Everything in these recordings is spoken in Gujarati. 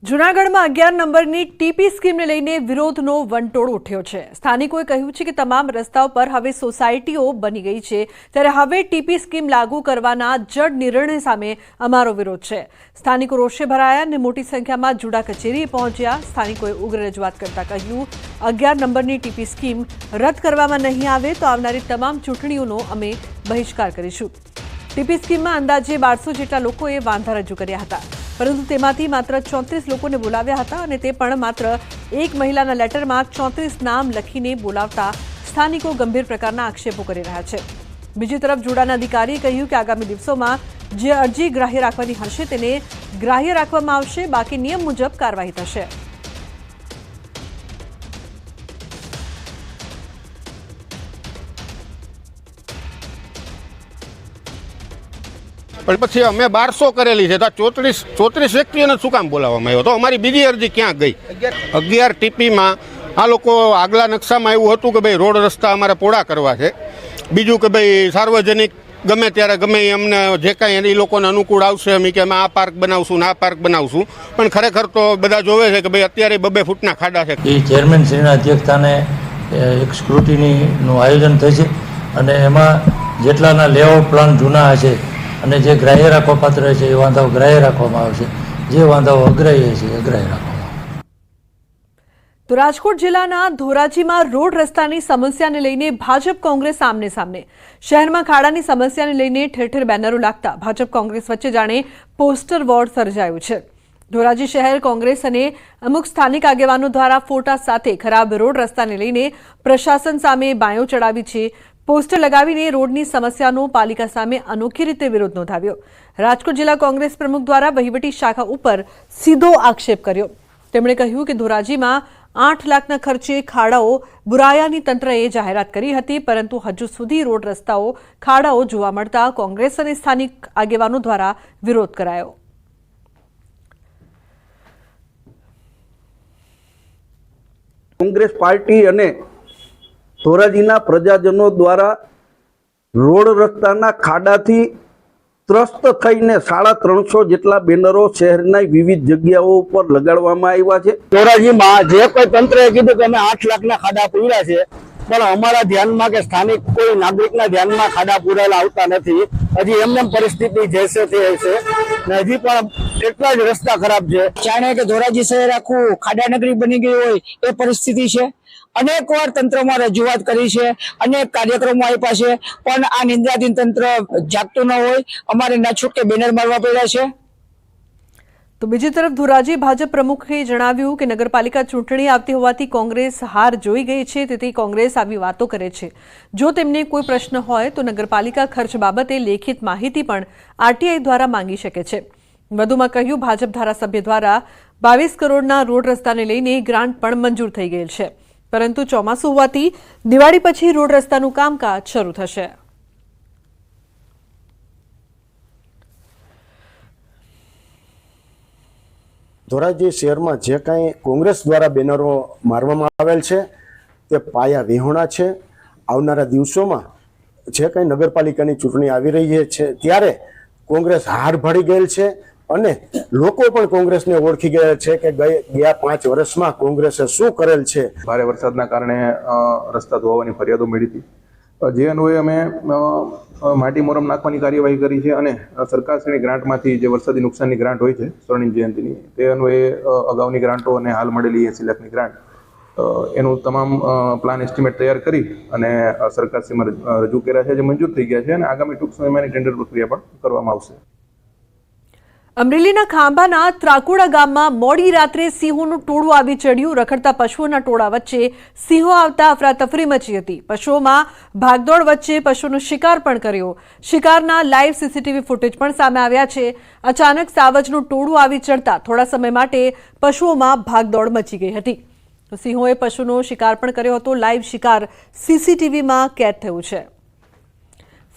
જૂનાગઢમાં 11 નંબરની ટીપી સ્કીમને લઈને વિરોધનો વંટોળ ઉઠ્યો છે। સ્થાનિકોએ કહ્યું છે કે તમામ રસ્તાઓ પર હવે સોસાયટીઓ બની ગઈ છે, ત્યારે હવે ટીપી સ્કીમ લાગુ કરવાના જડ નિર્ણય સામે અમારો વિરોધ છે। સ્થાનિકો રોષે ભરાયા અને મોટી સંખ્યામાં જુડા કચેરીએ પહોંચ્યા। સ્થાનિકોએ ઉગ્ર રજૂઆત કરતા કહ્યું, 11 નંબરની ટીપી સ્કીમ રદ કરવામાં નહીં આવે તો આવનારી તમામ ચૂંટણીઓનો અમે બહિષ્કાર કરીશું। ટીપી સ્કીમમાં અંદાજે 1200 જેટલા લોકોએ વાંધા રજૂ કર્યા હતા, પરંતુ તેમાંથી માત્ર 34 લોકોને બોલાવ્યા હતા અને તે પણ માત્ર એક મહિલાના લેટરમાં 34 નામ લખીને બોલાવતા સ્થાનિકો ગંભીર પ્રકારના આક્ષેપો કરી રહ્યા છે। બીજી તરફ જોડાના અધિકારીએ કહ્યું કે આગામી દિવસોમાં જે અરજી ગ્રાહ્ય રાખવાની હશે તેને ગ્રાહ્ય રાખવામાં આવશે, બાકી નિયમ મુજબ કાર્યવાહી થશે। પણ પછી અમે 1200 કરેલી છે તો 34 વ્યક્તિઓને શું કામ બોલાવવામાં આવ્યો? તો અમારી બીજી અરજી ક્યાં ગઈ? 11 ટીપીમાં આ લોકો આગલા નકશામાં એવું હતું કે ભાઈ રોડ રસ્તા અમારે પોળા કરવા છે, બીજું કે ભાઈ સાર્વજનિક ગમે ત્યારે ગમે અમને જે કાંઈ એ લોકોને અનુકૂળ આવશે અમે કે અમે આ પાર્ક બનાવશું ને આ પાર્ક બનાવશું, પણ ખરેખર તો બધા જોવે છે કે ભાઈ અત્યારે 2 ફૂટના ખાડા છે। એ ચેરમેન શ્રીના અધ્યક્ષસ્થાને એક સ્ક્રુટિનીનું આયોજન થશે અને એમાં જેટલાના લેઆઉટ પ્લાન જૂના હશે અને જે ગ્રાહ્ય રાખવા પાત્ર છે એ વાંધાઓ ગ્રાહ્ય રાખવામાં આવશે, જે વાંધાઓ અગ્રાહ્ય છે એ અગ્રાહ્ય રાખવામાં આવશે। તો રાજકોટ જિલ્લાના ધોરાજીમાં રોડ રસ્તાની સમસ્યાને લઈને ભાજપ કોંગ્રેસ સામને સામને। શહેરમાં ખાડાની સમસ્યાને લઈને ઠેર ઠેર બેનરો લાગતા ભાજપ કોંગ્રેસ વચ્ચે જાણે પોસ્ટર વોર સર્જાયું છે। ધોરાજી શહેર કોંગ્રેસ અને અમુક સ્થાનિક આગેવાનો દ્વારા ફોટા સાથે ખરાબ રોડ રસ્તાને લઈને પ્રશાસન સામે બાયો ચડાવી છે। પોસ્ટર લગાવીને રોડની સમસ્યાનો પાલિકા સામે અનોખી રીતે વિરોધ નોંધાવ્યો। રાજકોટ જિલ્લા કોંગ્રેસ પ્રમુખ દ્વારા વહીવટી શાખા ઉપર સીધો આક્ષેપ કર્યો। તેમણે કહ્યું કે ધોરાજીમાં 8 લાખના ખર્ચે ખાડાઓ બુરાયાની તંત્રએ જાહેરાત કરી હતી, પરંતુ હજુ સુધી રોડ રસ્તાઓ ખાડાઓ જોવા મળતા કોંગ્રેસ અને સ્થાનિક આગેવાનો દ્વારા વિરોધ કરાયો। કોંગ્રેસ પાર્ટી અને ધોરાજીના પ્રજાજનો દ્વારા રોડ રસ્તાના ખાડાથી ત્રસ્ત થઈને 350 જેટલા બેનરો શહેરના વિવિધ જગ્યાઓ ઉપર લગાડવામાં આવ્યા છે। ધોરાજીમાં જે કોઈ તંત્રએ કીધું કે અમે 8 લાખના ખાડા પૂર્યા છે, પણ અમારા ધ્યાનમાં કે સ્થાનિક કોઈ નાગરિકના ધ્યાનમાં ખાડા પૂરેલા આવતા નથી। હજી એમને પરિસ્થિતિ જૈસે તે છે ને હજી પણ એટલા જ રસ્તા ખરાબ છે। જાણે કે ધોરાજી શહેર આખું ખાડા નગરી બની ગઈ હોય એ પરિસ્થિતિ છે। અનેક વાર તંત્રમાં રજૂઆત કરી છે, અનેક કાર્યક્રમો આપ્યા છે, પણ આ નિંદ્રાધીન તંત્ર જાગતું ન હોય, અમારે ના છૂટકે બેનર મારવા પડ્યા છે। તો બીજી તરફ ધોરાજી ભાજપ પ્રમુખે જણાવ્યું કે નગરપાલિકા ચૂંટણી આવતી હોવાથી કોંગ્રેસ હાર જોઈ ગઈ છે, તેથી કોંગ્રેસ આવી વાતો કરે છે। જો તેમને કોઈ પ્રશ્ન હોય તો નગરપાલિકા ખર્ચ બાબતે લેખિત માહિતી પણ આરટીઆઈ દ્વારા માંગી શકે છે। વધુમાં કહ્યું, ભાજપ ધારાસભ્ય દ્વારા 22 કરોડના રોડ રસ્તાને લઈને ગ્રાન્ટ પણ મંજૂર થઈ ગયેલ છે, પરંતુ ચોમાસું હોવાથી દિવાળી પછી રોડ રસ્તાનું કામકાજ શરૂ થશે। ધોરાજી શહેરમાં જે કાંઈ કોંગ્રેસ દ્વારા બેનરો મારવામાં આવેલ છે તે પાયા વિહોણા છે। આવનારા દિવસોમાં જે કાંઈ નગરપાલિકાની ચૂંટણી આવી રહી છે ત્યારે કોંગ્રેસ હાર ભાળી ગયેલ છે અને લોકો પણ કોંગ્રેસને ઓળખી ગયા છે કે ગયા 5 વર્ષમાં કોંગ્રેસે શું કરેલ છે। ભારે વરસાદના કારણે રસ્તા ધોવાની ફરિયાદો મળી હતી, જે અન્વયે અમે માટી મોરમ નાખવાની કાર્યવાહી કરી છે અને સરકારશ્રીની ગ્રાન્ટમાંથી જે વરસાદી નુકસાનની ગ્રાન્ટ હોય છે સ્વર્ણિમ જયંતિની, તે અન્વયે અગાઉની ગ્રાન્ટો અને હાલ મળેલી 80 લાખની ગ્રાન્ટ એનું તમામ પ્લાન એસ્ટિમેટ તૈયાર કરી અને સરકારશ્રીમાં રજૂ કર્યા છે, જે મંજૂર થઈ ગયા છે અને આગામી ટૂંક સમયમાં ટેન્ડર પ્રક્રિયા પણ કરવામાં આવશે। અમરેલીના ખાંભાના ત્રાકુડા ગામમાં મોડી રાત્રે સિંહોનું ટોળું આવી ચડ્યું। રખડતા પશુઓના ટોળા વચ્ચે સિંહો આવતા અફરાતફરી મચી હતી। પશુઓમાં ભાગદોડ વચ્ચે પશુનો શિકાર પણ કર્યો। શિકારના લાઈવ સીસીટીવી ફૂટેજ પણ સામે આવ્યા છે। અચાનક સાવજનું ટોળું આવી ચડતા થોડા સમય માટે પશુઓમાં ભાગદોડ મચી ગઈ હતી। સિંહોએ પશુનો શિકાર પણ કર્યો હતો। લાઈવ શિકાર સીસીટીવીમાં કેદ થયું છે।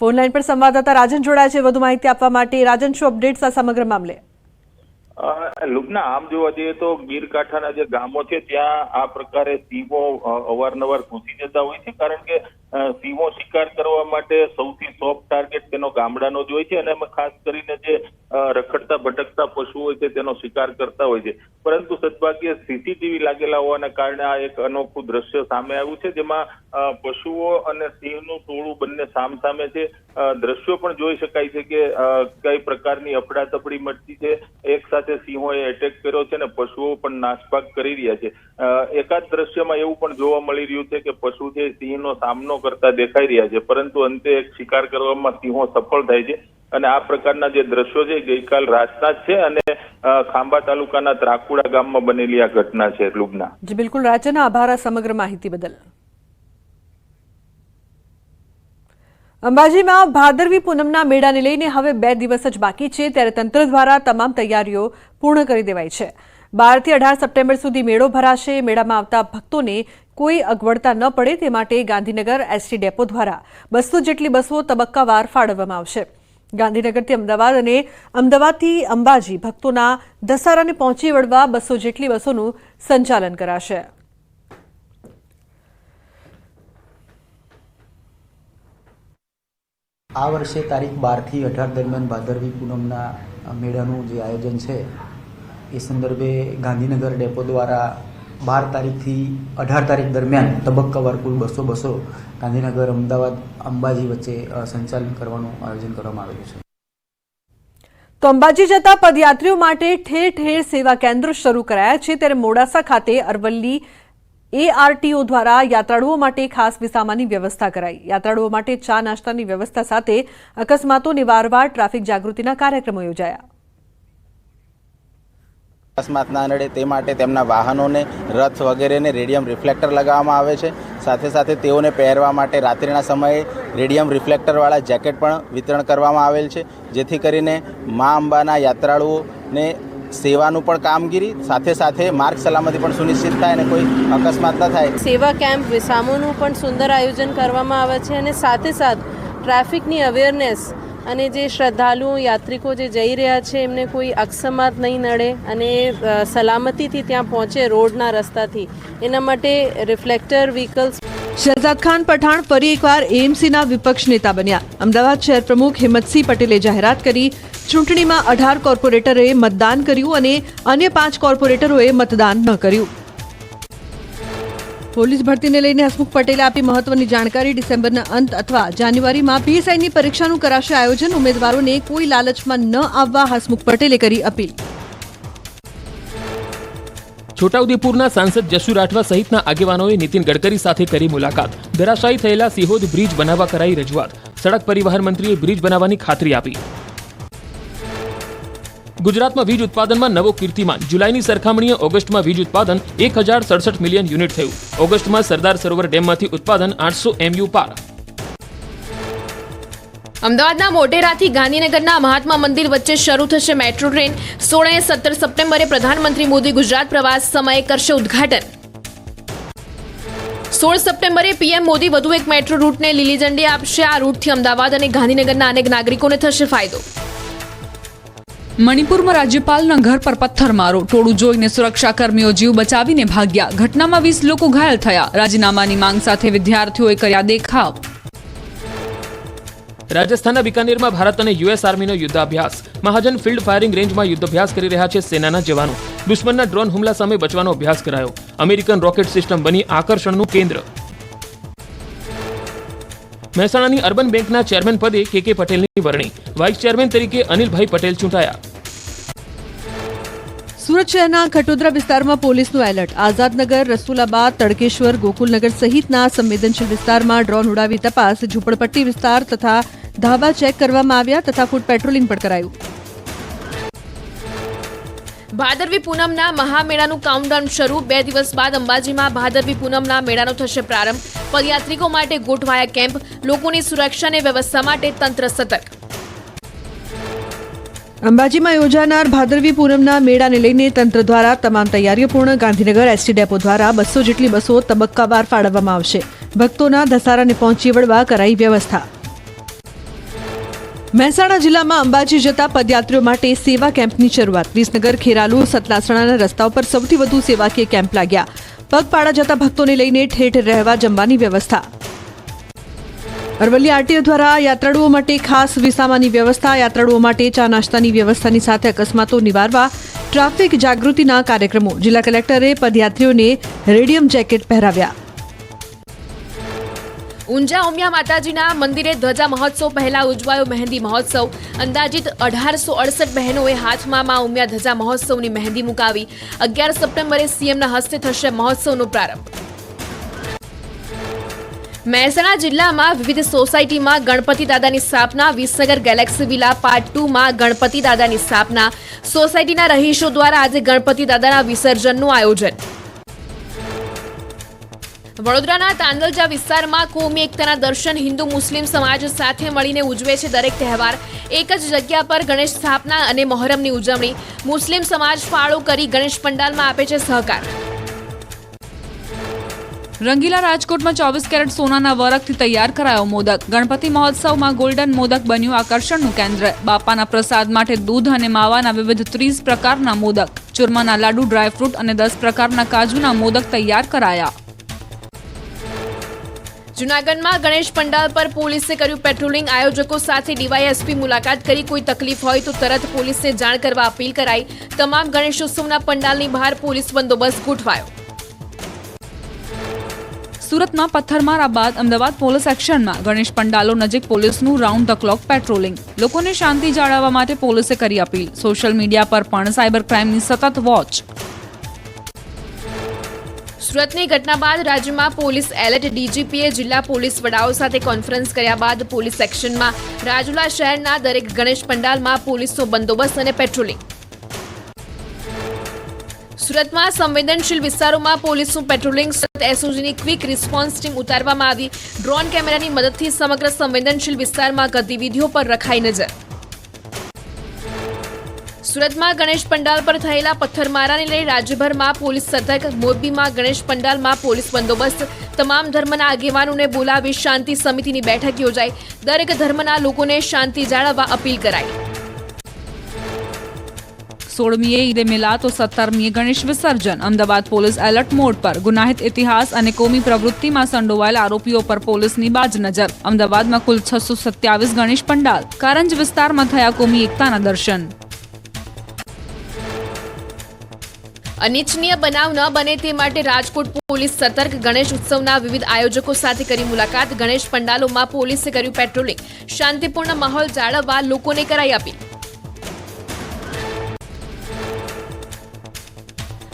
ફોન લાઈન પર સંવાદદાતા રાજન જોડાયા છે વધુ માહિતી આપવા માટે। રાજન, શું અપડેટ્સ આ સમગ્ર મામલે? લુબના, આમ જોવા જઈએ તો ગીર કાંઠાના જે ગામો છે ત્યાં આ પ્રકારે સિંહો અવારનવાર ઘૂસી જતા હોય છે, કારણ કે સિંહો શિકાર કરવા માટે સૌથી સોફ્ટ ટાર્ગેટ તેનો ગામડાનો જ હોય છે અને ખાસ કરીને જે રખડતા ભટકતા પશુ હોય છે તેનો શિકાર કરતા હોય છે, પરંતુ સદભાગ્યે સીસીટીવી લાગેલા હોવાના કારણે આ એક અનોખું દ્રશ્ય સામે આવ્યું છે, જેમાં પશુઓ અને સિંહનું ટોળું બંને સામસામે છે. દ્રશ્યો પણ જોઈ શકાય છે કે કઈ પ્રકારની અફડાતફડી મચી છે. એક સાથે સિંહોએ એટેક કર્યો છે અને પશુઓ પણ નાસભાગ કરી રહ્યા છે. એકાદ દ્રશ્યમાં એવું પણ જોવા મળી રહ્યું છે કે પશુ છે સિંહનો સામનો કરતા દેખાઈ રહ્યા છે, પરંતુ અંતે એક શિકાર કરવામાં સિંહો સફળ થાય છે. અને આ પ્રકારના જે દ્રશ્યો છે ગઈકાલ રાતના જ છે અને ખાંભા તાલુકાના ત્રાકુડા ગામમાં બનેલી આ ઘટના છે. લુબના. જી બિલકુલ રાજ્યના આભાર આ સમગ્ર માહિતી બદલ. અંબાજીમાં ભાદરવી પૂનમના મેળાને લઈને હવે 2 દિવસ જ બાકી છે, ત્યારે તંત્ર દ્વારા તમામ તૈયારીઓ પૂર્ણ કરી દેવાઈ છે. 12 થી 18 સપ્ટેમ્બર સુધી મેળો ભરાશે. મેળામાં આવતા ભક્તોને કોઈ અગવડતા ન પડે તે માટે ગાંધીનગર એસટી ડેપો દ્વારા 200 જેટલી બસો તબક્કાવાર ફાળવવામાં આવશે. ગાંધીનગરથી અમદાવાદ અને અમદાવાદથી અંબાજી ભક્તોના દસારાને પહોંચી વળવા 200 જેટલી બસોનું સંચાલન કરાશે. આ વર્ષે તારીખ 12 થી 18 દરમિયાન ભાદરવી પૂનમના મેળાનું જે આયોજન છે એ સંદર્ભે ગાંધીનગર ડેપો દ્વારા 12 તારીખથી 18 તારીખ દરમિયાન તબક્કાવાર કુલ 200 બસો ગાંધીનગર અમદાવાદ અંબાજી વચ્ચે સંચાલન કરવાનું આયોજન કરવામાં આવેલું છે. તો અંબાજી જતા પદયાત્રીઓ માટે ઠેર ઠેર સેવા કેન્દ્રો શરૂ કરાયા છે, ત્યારે મોડાસા ખાતે અરવલ્લી ARTO દ્વારા યાત્રાળુઓ માટે ખાસ વિસામાની વ્યવસ્થા કરાઈ. યાત્રાળુઓ માટે ચા નાસ્તાની વ્યવસ્થા સાથે અકસ્માતો નિવારવા ટ્રાફિક જાગૃતિના કાર્યક્રમો યોજાયા. અકસ્માત ના નડે તે માટે તેમના વાહનોને, રથ વગેરેને રેડિયમ રિફ્લેક્ટર લગાવવામાં આવે છે. સાથે સાથે તેઓને પહેરવા માટે રાત્રિના સમયે રેડિયમ રિફ્લેક્ટરવાળા જેકેટ પણ વિતરણ કરવામાં આવેલ છે, જેથી કરીને મા અંબાના યાત્રાળુઓને સેવાનું પણ કામગીરી સાથે સાથે માર્ગ સલામતી પણ સુનિશ્ચિત થાય અને કોઈ અકસ્માત ન થાય. સેવા કેમ્પ વિસામોનું પણ સુંદર આયોજન કરવામાં આવે છે અને સાથે સાથે ટ્રાફિકની અવેરનેસ અને જે શ્રદ્ધાળુઓ યાત્રિકો જે જઈ રહ્યા છે એમને કોઈ અકસ્માત નહીં નડે અને સલામતીથી ત્યાં પહોંચે રોડના રસ્તાથી, એના માટે રિફ્લેક્ટર વ્હીકલ્સ. શહજાદ ખાન પઠાણ ફરી એકવાર એએમસીના વિપક્ષ નેતા બન્યા. અમદાવાદ શહેર પ્રમુખ હિંમતસિંહ પટેલે જાહેરાત કરી, ચૂંટણીમાં 18 કોર્પોરેટરે મતદાન કર્યું અને અન્ય 5 કોર્પોરેટરોએ મતદાન ન કર્યું. પોલીસ ભરતીને લઈને હસમુખ પટેલે આપી મહત્વની જાણકારી. ડિસેમ્બરના અંત અથવા જાન્યુઆરીમાં પીએસઆઈની પરીક્ષાનું કરાશે આયોજન. ઉમેદવારોને કોઈ લાલચમાં ન આવવા હસમુખ પટેલે કરી અપીલ. છોટાઉદેપુરના સાંસદ જશુ રાઠવા સહિતના આગેવાનોએ નીતિન ગડકરી સાથે કરી મુલાકાત. ધરાશાયી થયેલા સિહોદ બ્રિજ બનાવવા કરાઈ રજૂઆત. સડક પરિવહન મંત્રીએ બ્રિજ બનાવવાની ખાતરી આપી. ગુજરાતમાં વીજ ઉત્પાદનમાં નવો કીર્તિમાન. જુલાઈની સરખામણીએ ઓગસ્ટમાં વીજ ઉત્પાદન 1067 મિલિયન યુનિટ થયું. ઓગસ્ટમાં સરદાર સરોવર ડેમમાંથી ઉત્પાદન 800 MU પાર. અમદાવાદના મોટેરાથી ગાંધીનગરના મહાત્મા મંદિર વચ્ચે શરૂ થશે મેટ્રો ટ્રેન. 16 અને 17 સપ્ટેમ્બરે પ્રધાનમંત્રી મોદી ગુજરાત પ્રવાસ સમયે કરશે ઉદ્ઘાટન. 16 સપ્ટેમ્બરે પીએમ મોદી વધુ એક મેટ્રો રૂટને લીલી ઝંડી આપશે. આ રૂટથી અમદાવાદ અને ગાંધીનગરના અનેક નાગરિકોને થશે ફાયદો. મણિપુરમાં રાજ્યપાલના ઘર પર પથ્થરમારો. ટોળું જોઈને સુરક્ષાકર્મીઓ જીવ બચાવીને ભાગ્યા. ઘટનામાં 20 લોકો ઘાયલ થયા. રાજીનામાની માંગ સાથે વિદ્યાર્થીઓએ કર્યા દેખાવ. રાજસ્થાનના બિકાનેરમાં ભારત અને યુએસ આર્મીનો યુદ્ધાભ્યાસ. મહાજન ફિલ્ડ ફાયરિંગ રેન્જમાં યુદ્ધાભ્યાસ કરી રહ્યા છે સેનાના જવાનો. દુશ્મનના ડ્રોન હુમલા સામે બચવાનો અભ્યાસ કરાયો. અમેરિકન રોકેટ સિસ્ટમ બની આકર્ષણનું કેન્દ્ર. મહેસાણાની અર્બન બેંકના ચેરમેન પદે કે પટેલની વરણી. વાઇસ ચેરમેન તરીકે અનિલભાઈ પટેલ ચૂંટાયા. સુરત શહેરના ખટોદરા વિસ્તારમાં પોલીસનું એલર્ટ. આઝાદનગર, રસુલાબાદ, તડકેશ્વર, ગોકુલનગર સહિતના સંવેદનશીલ વિસ્તારમાં ડ્રોન ઉડાવી તપાસ. ઝૂંપડપટ્ટી વિસ્તાર તથા ધાબા ચેક કરવામાં આવ્યા તથા ફૂટ પેટ્રોલિંગ પણ કરાયું. ભાદરવી પૂનમના મહામેળાનું કાઉન્ટડાઉન શરૂ. 2 દિવસ બાદ અંબાજીમાં ભાદરવી પૂનમના મેળાનો થશે પ્રારંભ. પદયાત્રિકો માટે ગોઠવાયા કેમ્પ. લોકોની સુરક્ષા અને વ્યવસ્થા માટે તંત્ર સતર્ક. અંબાજીમાં યોજાનાર ભાદરવી પૂનમના મેળાને લઈને તંત્ર દ્વારા તમામ તૈયારીઓ પૂર્ણ. ગાંધીનગર એસટી ડેપો દ્વારા 200 જેટલી બસો તબક્કાવાર ફાળવવામાં આવશે. ભક્તોના ધસારાને પહોંચી વળવા કરાઈ વ્યવસ્થા. મહેસાણા જિલ્લામાં અંબાજી જતા પદયાત્રીઓ માટે સેવા કેમ્પની શરૂઆત. વિસનગર, ખેરાલુ, સતલાસણાના રસ્તાઓ પર સૌથી વધુ સેવાકીય કેમ્પ લાગ્યા. પગપાળા જતા ભક્તોને લઈને ઠેર ઠેર રહેવા જમવાની વ્યવસ્થા. અરવલ્લી આરટીઓ દ્વારા યાત્રાળુઓ માટે ખાસ વિસામાની વ્યવસ્થા, યાત્રાળુઓ માટે ચા નાસ્તાની વ્યવસ્થાની સાથે અકસ્માતો નિવારવા ટ્રાફિક જાગૃતિના કાર્યક્રમો. જિલ્લા કલેક્ટરે પદયાત્રીઓને રેડિયમ જેકેટ પહેરાવ્યા. ઊંઝા ઉમિયા માતાજીના મંદિરે ધ્વજા મહોત્સવ પહેલા ઉજવાયો મહેંદી મહોત્સવ. અંદાજિત 1868 બહેનોએ હાથમાં મા ઉમિયા ધજા મહોત્સવની મહેંદી મુકાવી. 11 સપ્ટેમ્બરે સીએમના હસ્તે થશે મહોત્સવનો પ્રારંભ. મહેસાણા જિલ્લામાં વિવિધ સોસાયટીમાં ગણપતિ દાદાની સ્થાપના. વિસનગર ગેલેક્સી વિલા પાર્ટ 2માં ગણપતિ દાદાની સ્થાપના. સોસાયટીના રહીશો દ્વારા આજે ગણપતિ દાદાના વિસર્જનનું આયોજન. વડોદરાના તાંદલજા વિસ્તારમાં કોમી એકતાના દર્શન. હિન્દુ મુસ્લિમ સમાજ સાથે મળીને ઉજવે છે દરેક તહેવાર. એક જ જગ્યા પર ગણેશ સ્થાપના અને મોહરમની ઉજવણી. મુસ્લિમ સમાજ ફાળો કરી ગણેશ પંડાલમાં આપે છે સહકાર. રંગીલા રાજકોટમાં 24 કેરેટ સોનાના વરખથી તૈયાર કરાયો મોદક. ગણપતિ મહોત્સવમાં ગોલ્ડન મોદક બન્યું આકર્ષણનું કેન્દ્ર. બાપાના પ્રસાદ માટે દૂધ અને માવાના વિવિધ 30 પ્રકારના મોદક, ચૂરમાના લાડુ, ડ્રાયફ્રૂટ અને 10 પ્રકારના કાજુના મોદક તૈયાર કરાયા. જૂનાગઢમાં ગણેશ પંડાલ પર પોલીસે કર્યું પેટ્રોલિંગ. આયોજકો સાથે ડીવાયએસપી મુલાકાત કરી. કોઈ તકલીફ હોય તો તરત પોલીસને જાણ કરવા અપીલ કરાઈ. તમામ ગણેશોત્સવના પંડાલની બહાર પોલીસ બંદોબસ્ત ગોઠવાયો. સુરતમાં પથ્થરમારા બાદ અમદાવાદ પોલીસ એક્શનમાં. ગણેશ પંડાલો નજીક પોલીસનું રાઉન્ડ ધ ક્લોક પેટ્રોલિંગ. લોકોને શાંતિ જાળવવા માટે પોલીસે કરી અપીલ. સોશિયલ મીડિયા પર પણ સાયબર ક્રાઇમની સતત વોચ. સુરતની ઘટના બાદ રાજ્યમાં પોલીસ એલર્ટ. ડીજીપીએ જિલ્લા પોલીસ વડાઓ સાથે કોન્ફરન્સ કર્યા બાદ પોલીસ એક્શનમાં. રાજુલા શહેરના દરેક ગણેશ પંડાલમાં પોલીસનો બંદોબસ્ત અને પેટ્રોલિંગ. સુરતમાં સંવેદનશીલ વિસ્તારોમાં પોલીસનું પેટ્રોલિંગ. સુરત એસઓજીની ક્વિક રિસ્પોન્સ ટીમ ઉતારવામાં આવી. ડ્રોન કેમેરાની મદદથી સમગ્ર સંવેદનશીલ વિસ્તારમાં ગતિવિધિઓ પર રખાઈ નજર. સુરતમાં ગણેશ પંડાલ પર થયેલા પથ્થરમારાને લઈ રાજ્યભરમાં પોલીસ સતર્ક. મોરબીમાં ગણેશ પંડાલમાં પોલીસ બંદોબસ્ત. તમામ ધર્મના આગેવાનોને બોલાવી શાંતિ સમિતિની બેઠક યોજાઈ. દરેક ધર્મના લોકોને શાંતિ જાળવવા અપીલ કરાઈ. 16મીએ ઈદે મિલાદ તો 17મીએ ગણેશ વિસર્જન. અમદાવાદ પોલીસ એલર્ટ મોડ પર. ગુનાહિત ઇતિહાસ અને કોમી પ્રવૃત્તિમાં સંડોવાયેલા આરોપીઓ પર પોલીસની બાજ નજર. અમદાવાદમાં કુલ 627 ગણેશ પંડાલ. કારંજ વિસ્તારમાં થયા કોમી એકતાના દર્શન. અનિચ્છનીય બનાવ ન બને તે માટે રાજકોટ પોલીસ સતર્ક. ગણેશ ઉત્સવના વિવિધ આયોજકો સાથે કરી મુલાકાત. ગણેશ પંડાલોમાં પોલીસે કર્યું પેટ્રોલિંગ. શાંતિપૂર્ણ માહોલ જાળવવા લોકોને કરાઈ અપીલ.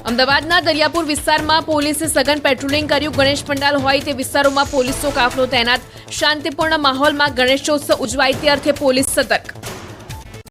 અમદાવાદના દરિયાપુર વિસ્તારમાં પોલીસે સઘન પેટ્રોલિંગ કર્યું. ગણેશ પંડાલ હોય તે વિસ્તારોમાં પોલીસનો કાફલો તૈનાત. શાંતિપૂર્ણ માહોલમાં ગણેશોત્સવ ઉજવાય તે અર્થે પોલીસ સતર્ક.